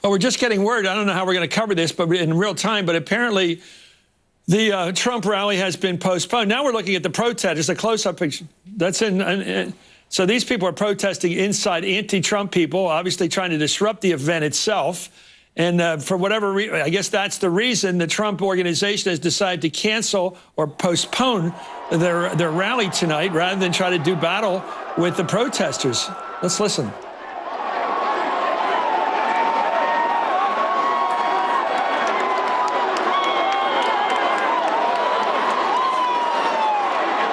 Well, we're just getting word. I don't know how we're going to cover this, but in real time. But apparently, the Trump rally has been postponed. Now we're looking at the protesters, a close-up picture. That's so these people are protesting inside, anti-Trump people, obviously trying to disrupt the event itself. And for whatever reason, I guess that's the reason the Trump organization has decided to cancel or postpone their rally tonight rather than try to do battle with the protesters. Let's listen.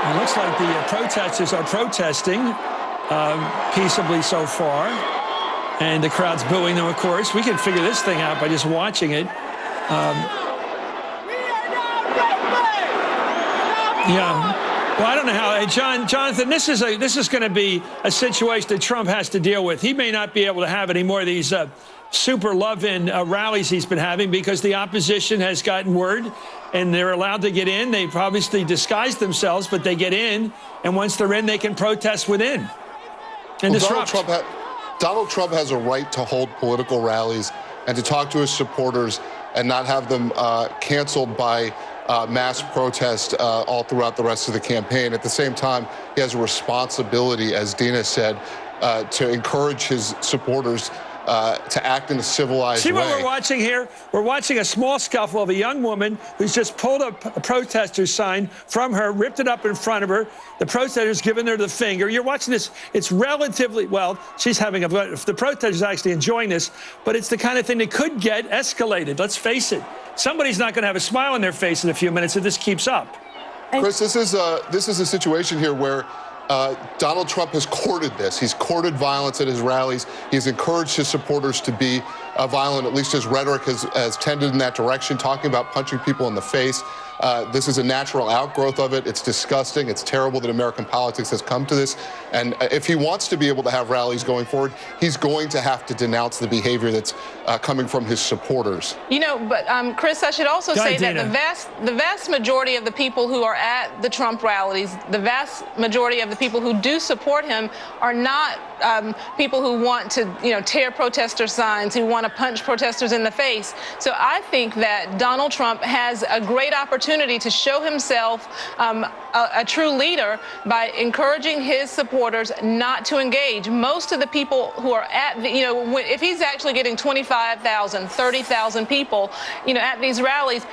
It looks like the protesters are protesting peaceably so far, and the crowd's booing them, of course. We can figure this thing out by just watching it. Yeah. Well, I don't know how. Hey, Jonathan, this is going to be a situation that Trump has to deal with. He may not be able to have any more of these super love-in rallies he's been having because the opposition has gotten word and they're allowed to get in. They've obviously disguised themselves, but they get in, and once they're in, they can protest within and disrupt. Donald Trump has a right to hold political rallies and to talk to his supporters and not have them canceled by mass protest all throughout the rest of the campaign. At the same time, he has a responsibility, as Dina said, to encourage his supporters to act in a civilized way. See what we're watching here? We're watching a small scuffle of a young woman who's just pulled a protester sign from her, ripped it up in front of her. The protester's giving her the finger. You're watching this. It's relatively, well, she's having the protester's actually enjoying this, but it's the kind of thing that could get escalated. Let's face it. Somebody's not going to have a smile on their face in a few minutes if this keeps up. Chris, this is a situation here where Donald Trump has courted this. He's courted violence at his rallies. He's encouraged his supporters to be violent. At least his rhetoric has tended in that direction, talking about punching people in the face. This is a natural outgrowth of it. It's disgusting. It's terrible that American politics has come to this. And if he wants to be able to have rallies going forward, he's going to have to denounce the behavior that's coming from his supporters. You know, but Chris, I should also say that the vast majority of the people who are at the Trump rallies, the vast majority of the people who do support him are not people who want to, tear protester signs, who want to punch protesters in the face. So I think that Donald Trump has a great opportunity to show himself a true leader by encouraging his supporters not to engage. Most of the people who are at the, if he's actually getting 25,000, 30,000 people, at these rallies,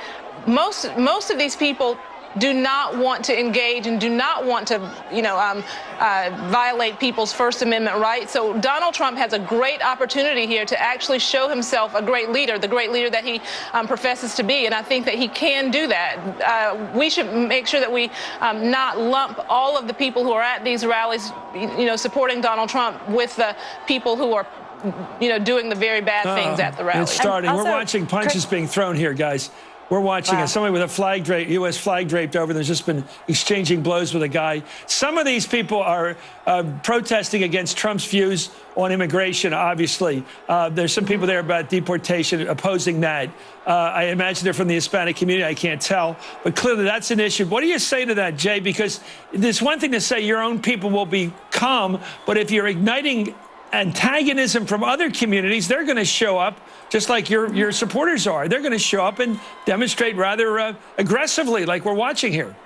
most of these people do not want to engage and do not want to, violate people's First Amendment rights. So Donald Trump has a great opportunity here to actually show himself a great leader, the great leader that he professes to be. And I think that he can do that. We should make sure that we not lump all of the people who are at these rallies, supporting Donald Trump with the people who are, doing the very bad things at the rally. It's starting. We're watching punches being thrown here, guys. We're watching it. Somebody with a flag draped, U.S. flag draped over. There's just been exchanging blows with a guy. Some of these people are protesting against Trump's views on immigration, obviously. There's some people there about deportation opposing that. I imagine they're from the Hispanic community. I can't tell. But clearly that's an issue. What do you say to that, Jay? Because there's one thing to say your own people will be calm, but if you're igniting antagonism from other communities, they're going to show up just like your supporters are. They're going to show up and demonstrate rather aggressively like we're watching here.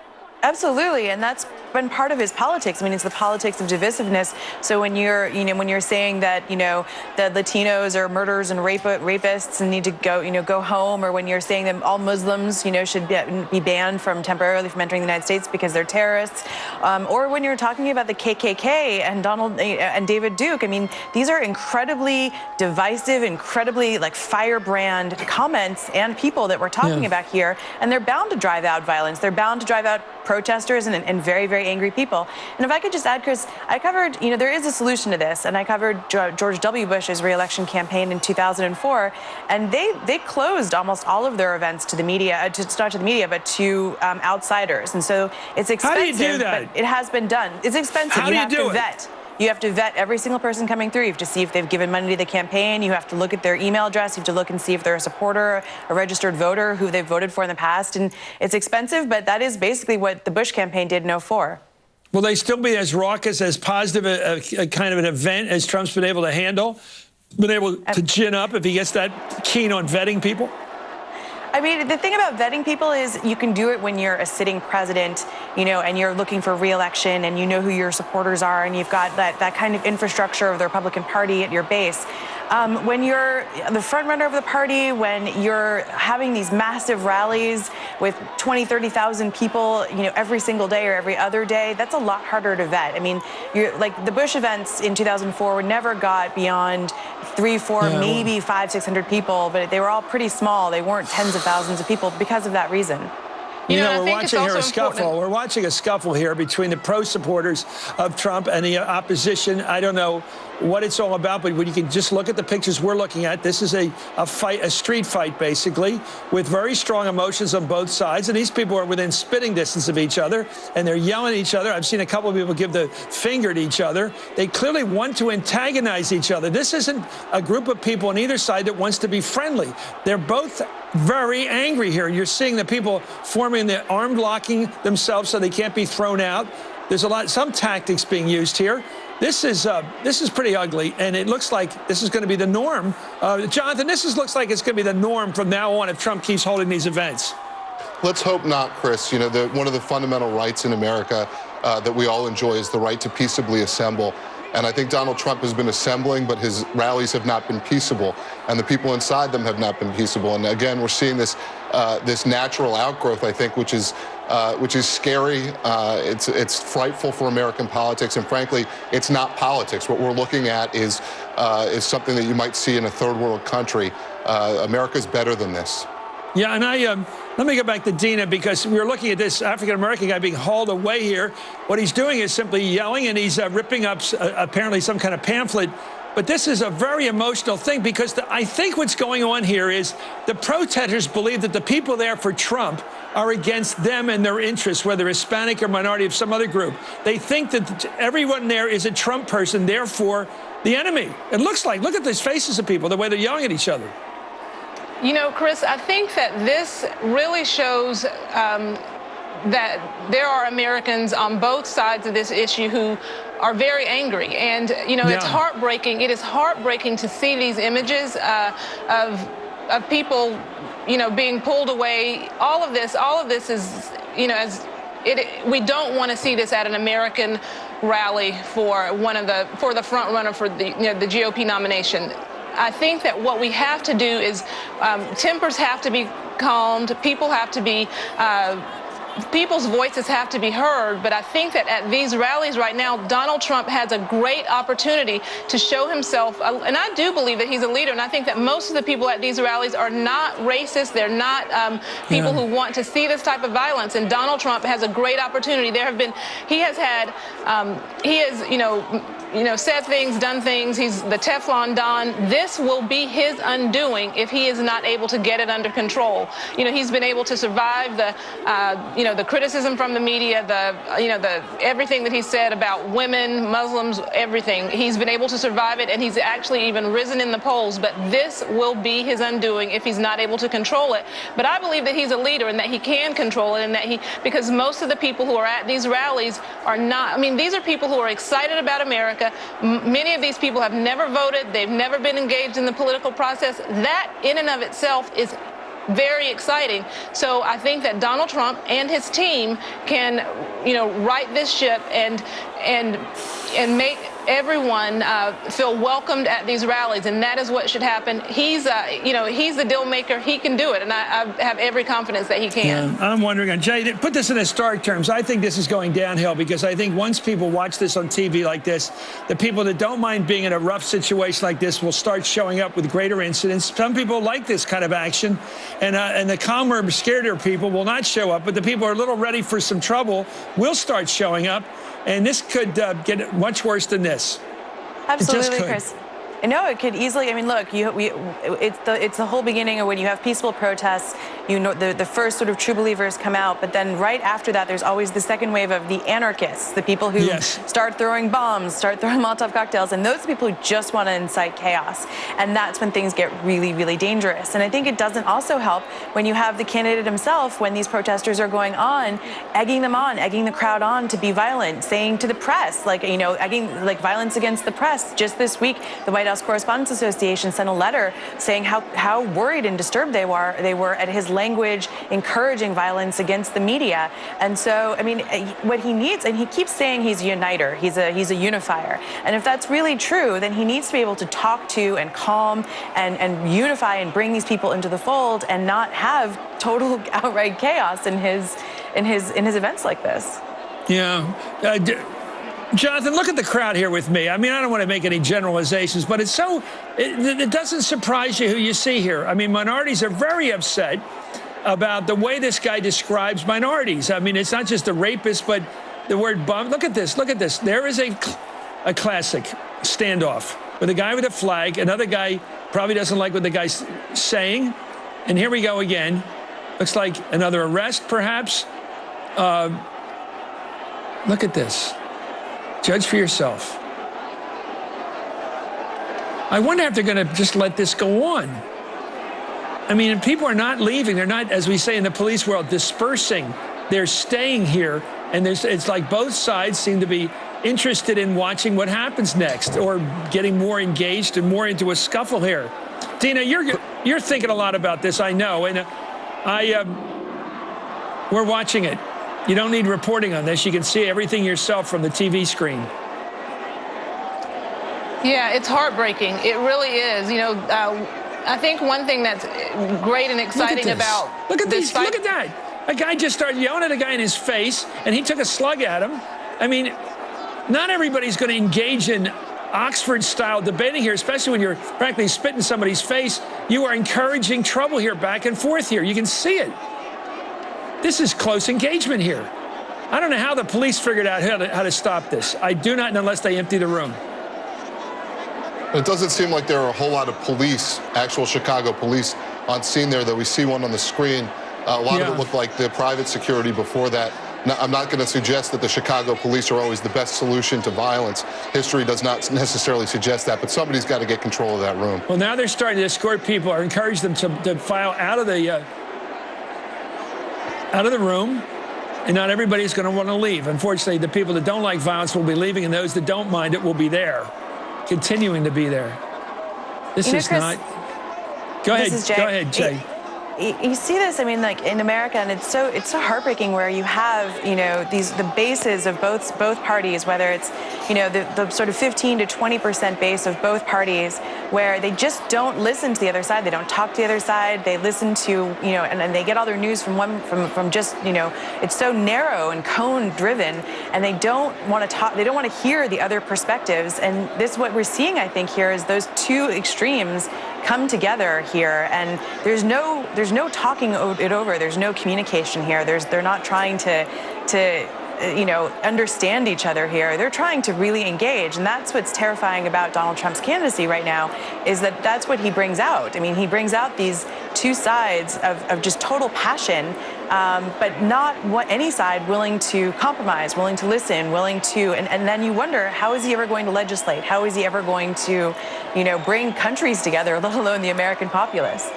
Absolutely, and that's been part of his politics. I mean, it's the politics of divisiveness. So when you're, when you're saying that, that Latinos are murderers and rapists and need to go home, or when you're saying that all Muslims, should be banned temporarily from entering the United States because they're terrorists, or when you're talking about the KKK and Donald and David Duke, I mean, these are incredibly divisive, incredibly firebrand comments and people that we're talking about here, and they're bound to drive out violence. They're bound to drive out protesters and very, very angry people. And if I could just add, Chris, I covered, there is a solution to this, and I covered George W. Bush's re-election campaign in 2004, and they closed almost all of their events to the media, not to the media, but to outsiders. And so it's expensive. How do you do that? But it has been done. It's expensive. How do you do it? Vet. You have to vet every single person coming through. You have to see if they've given money to the campaign. You have to look at their email address. You have to look and see if they're a supporter, a registered voter, who they've voted for in the past. And it's expensive, but that is basically what the Bush campaign did in 2004. Will they still be as raucous, as positive a kind of an event as Trump's been able to handle? been able to gin up if he gets that keen on vetting people? I mean, the thing about vetting people is you can do it when you're a sitting president, you know, and you're looking for re-election and you know who your supporters are and you've got that kind of infrastructure of the Republican Party at your base. When you're the front runner of the party, when you're having these massive rallies with 20, 30,000 people, you know, every single day or every other day, that's a lot harder to vet. I mean, you're like the Bush events in 2004 never got beyond 3, 4, maybe 500, 600 people, but they were all pretty small. They weren't tens of thousands of people because of that reason. You know, we're watching here a scuffle. We're watching a scuffle here between the pro-supporters of Trump and the opposition. I don't know what it's all about, but when you can just look at the pictures we're looking at, this is a fight, a street fight, basically, with very strong emotions on both sides. And these people are within spitting distance of each other, and they're yelling at each other. I've seen a couple of people give the finger to each other. They clearly want to antagonize each other. This isn't a group of people on either side that wants to be friendly. They're both very angry here. You're seeing the people forming the armed locking themselves so they can't be thrown out. There's some tactics being used here. This is pretty ugly, and it looks like this is going to be the norm. Jonathan, looks like it's going to be the norm from now on if Trump keeps holding these events. Let's hope not, Chris. You know, one of the fundamental rights in America that we all enjoy is the right to peaceably assemble. And I think Donald Trump has been assembling, but his rallies have not been peaceable, and the people inside them have not been peaceable. And again, we're seeing this this natural outgrowth, I think, which is scary. It's frightful for American politics, and frankly, it's not politics. What we're looking at is something that you might see in a third world country. America's better than this. Yeah, and let me go back to Dina, because we were looking at this African-American guy being hauled away here. What he's doing is simply yelling, and he's ripping up apparently some kind of pamphlet. But this is a very emotional thing, because I think what's going on here is the protesters believe that the people there for Trump are against them and their interests, whether Hispanic or minority of some other group. They think that everyone there is a Trump person, therefore the enemy. It looks like, look at these faces of people, the way they're yelling at each other. You know, Chris, I think that this really shows that there are Americans on both sides of this issue who are very angry. And, you know, it's heartbreaking. It is heartbreaking to see these images of people, you know, being pulled away. All of this is, you know, we don't want to see this at an American rally for the front runner for the GOP nomination. I think that what we have to do is tempers have to be calmed. People have to be people's voices have to be heard, but I think that at these rallies right now, Donald Trump has a great opportunity to show himself, and I do believe that he's a leader, and I think that most of the people at these rallies are not racist. They're not people who want to see this type of violence, and Donald Trump has a great opportunity. He has said things, done things. He's the Teflon Don. This will be his undoing if he is not able to get it under control. You know, he's been able to survive the criticism from the media, everything that he said about women, Muslims, everything. He's been able to survive it, and he's actually even risen in the polls. But this will be his undoing if he's not able to control it. But I believe that he's a leader and that he can control it, and that because most of the people who are at these rallies are not. I mean, these are people who are excited about America. Many of these people have never voted. They've never been engaged in the political process. That in and of itself is very exciting. So I think that Donald Trump and his team can, right this ship and make everyone feel welcomed at these rallies, and that is what should happen. He's the deal maker. He can do it, and I have every confidence that he can. Yeah, I'm wondering, Jay, put this in historic terms. I think this is going downhill, because I think once people watch this on TV like this, the people that don't mind being in a rough situation like this will start showing up with greater incidents. Some people like this kind of action, and the calmer, scarier people will not show up, but the people who are a little ready for some trouble will start showing up. And this could get much worse than this. Absolutely, Chris. No, it could easily. I mean, look, it's the whole beginning of when you have peaceful protests. The first sort of true believers come out, but then right after that, there's always the second wave of the anarchists, the people who start throwing bombs, start throwing Molotov cocktails, and those people who just want to incite chaos. And that's when things get really, really dangerous. And I think it doesn't also help when you have the candidate himself, when these protesters are going on, egging the crowd on to be violent, saying to the press, egging violence against the press. Just this week, the White House Chaos Correspondents Association sent a letter saying how worried and disturbed they were at his language encouraging violence against the media. And so, I mean, what he needs, and he keeps saying he's a uniter, he's a unifier. And if that's really true, then he needs to be able to talk to and calm and unify and bring these people into the fold and not have total outright chaos in his events like this. Yeah. Jonathan, look at the crowd here with me. I mean, I don't want to make any generalizations, but it doesn't surprise you who you see here. I mean, minorities are very upset about the way this guy describes minorities. I mean, it's not just the rapist, but the word bum. Look at this. Look at this. There is a classic standoff with a guy with a flag. Another guy probably doesn't like what the guy's saying. And here we go again. Looks like another arrest, perhaps. Look at this. Judge for yourself. I wonder if they're going to just let this go on. I mean, people are not leaving. They're not, as we say in the police world, dispersing. They're staying here. And it's like both sides seem to be interested in watching what happens next or getting more engaged and more into a scuffle here. Dina, you're thinking a lot about this, I know. And we're watching it. You don't need reporting on this. You can see everything yourself from the TV screen. Yeah, it's heartbreaking. It really is. You know, I think one thing that's great and exciting about this fight. Look at that. A guy just started yelling at a guy in his face, and he took a slug at him. I mean, not everybody's going to engage in Oxford-style debating here, especially when you're frankly spitting somebody's face. You are encouraging trouble here, back and forth here. You can see it. This is close engagement here. I don't know how the police figured out how to stop this. I do not, unless they empty the room. It doesn't seem like there are a whole lot of police, actual Chicago police, on scene there. That we see one on the screen. A lot of it looked like the private security before that. Now, I'm not going to suggest that the Chicago police are always the best solution to violence. History does not necessarily suggest that, but somebody's got to get control of that room. Well, now they're starting to escort people or encourage them to file out of the room, and not everybody's going to want to leave. Unfortunately, the people that don't like violence will be leaving, and those that don't mind it will be there, continuing to be there. This is Chris, not. Go ahead. Go ahead, Jay. You see this, I mean, like in America, and it's so heartbreaking where you have, you know, the bases of both parties, whether it's, you know, the sort of 15 to 20% base of both parties, where they just don't listen to the other side. They don't talk to the other side. They listen to, you know, and they get all their news from just, you know, it's so narrow and cone driven, and they don't want to talk. They don't want to hear the other perspectives. And this is what we're seeing, I think, here is those two extremes come together here, and there's no talking it over. There's no communication here. They're not trying to you know, understand each other here. They're trying to really engage, and that's what's terrifying about Donald Trump's candidacy right now, is that that's what he brings out. I mean, he brings out these two sides of just total passion, but not any side willing to compromise, willing to listen, willing to, and then you wonder, how is he ever going to legislate? How is he ever going to, you know, bring countries together, let alone the American populace?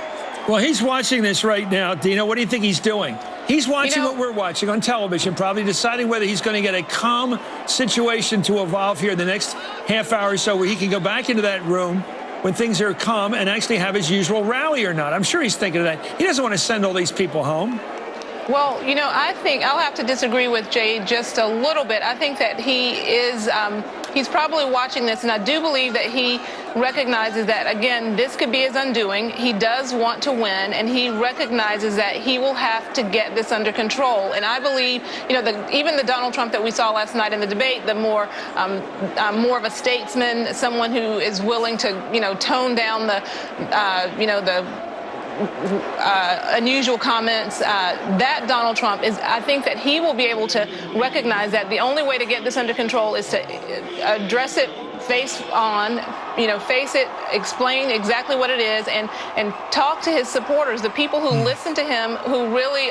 Well, he's watching this right now. Dina, what do you think he's doing? He's watching what we're watching on television, probably deciding whether he's going to get a calm situation to evolve here the next half hour or so, where he can go back into that room when things are calm and actually have his usual rally or not. I'm sure he's thinking of that. He doesn't want to send all these people home. Well, you know, I think I'll have to disagree with Jay just a little bit. I think that he is, he's probably watching this, and I do believe that he recognizes that, again, this could be his undoing. He does want to win, and he recognizes that he will have to get this under control. And I believe, you know, even the Donald Trump that we saw last night in the debate, the more of a statesman, someone who is willing to, you know, tone down the, you know, the unusual comments, that Donald Trump is, I think that he will be able to recognize that the only way to get this under control is to address it face on, you know, face it, explain exactly what it is, and talk to his supporters, the people who listen to him, who really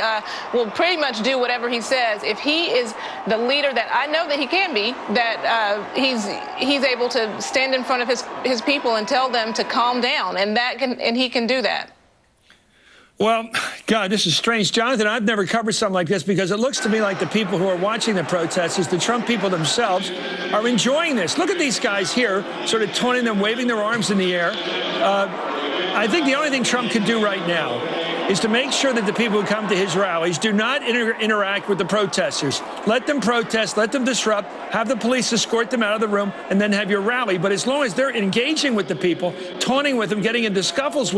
will pretty much do whatever he says. If he is the leader that I know that he can be, that he's able to stand in front of his people and tell them to calm down, and he can do that. Well, God, this is strange. Jonathan, I've never covered something like this because it looks to me like the people who are watching the protesters, the Trump people themselves, are enjoying this. Look at these guys here, sort of taunting them, waving their arms in the air. I think the only thing Trump can do right now is to make sure that the people who come to his rallies do not interact with the protesters. Let them protest, let them disrupt, have the police escort them out of the room, and then have your rally. But as long as they're engaging with the people, taunting with them, getting into scuffles with